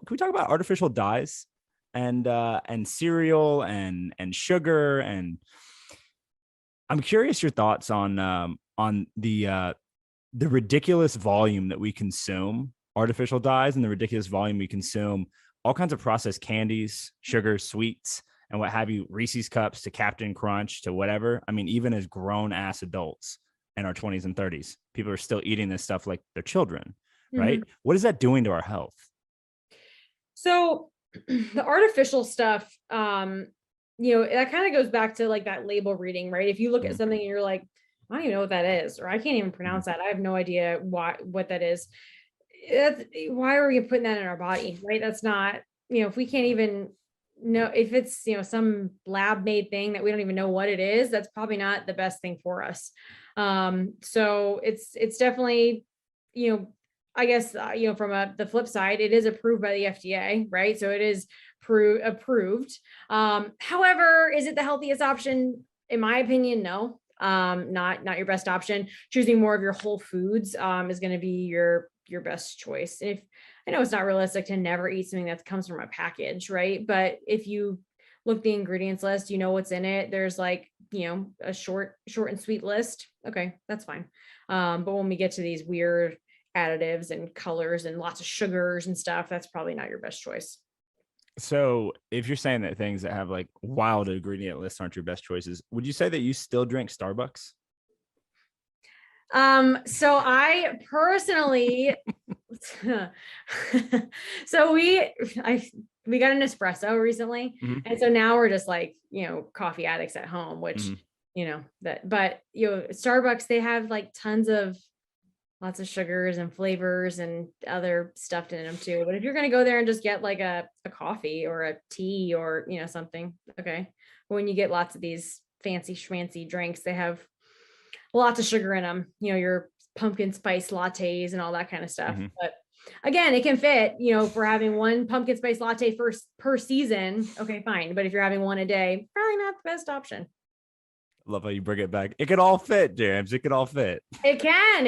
we talk about artificial dyes and cereal and sugar? And I'm curious your thoughts on the ridiculous volume that we consume artificial dyes and the ridiculous volume we consume all kinds of processed candies, sugars, sweets, and what have you, Reese's cups to Captain Crunch to whatever. I mean, even as grown ass adults in our 20s and 30s, people are still eating this stuff like they're children, right? Mhm. What is that doing to our health? So the artificial stuff, that kind of goes back to like that label reading, right? If you look at Mhm. something and you're like, I don't even know what that is, or I can't even Mhm. pronounce that. I have no idea what that is. Why are we putting that in our body, right? That's not, if we can't even know if it's, some lab made thing that we don't even know what it is, that's probably not the best thing for us. So it's definitely, you know, I guess, from the flip side, it is approved by the FDA, right? So it is approved. However, is it the healthiest option? In my opinion, no. Not your best option. Choosing more of your whole foods is going to be your best choice. If I know it's not realistic to never eat something that comes from a package, right? But if you look the ingredients list, you know what's in it. There's like, a short and sweet list. Okay, that's fine. But when we get to these weird additives and colors and lots of sugars and stuff, that's probably not your best choice. So, if you're saying that things that have like wild ingredient lists aren't your best choices, would you say that you still drink Starbucks? So I personally, so we got an espresso recently, Mhm. and so now we're just like, coffee addicts at home, which, Mhm. but Starbucks, they have like tons of lots of sugars and flavors and other stuff in them too. But if you're going to go there and just get like a coffee or a tea or, something, okay. But when you get lots of these fancy schmancy drinks, they have lots of sugar in them, your pumpkin spice lattes and all that kind of stuff. Mhm. But again, it can fit, if we're having one pumpkin spice latte per season, okay, fine. But if you're having one a day, probably not the best option. Love how you bring it back. It could all fit, James. It could all fit. It can.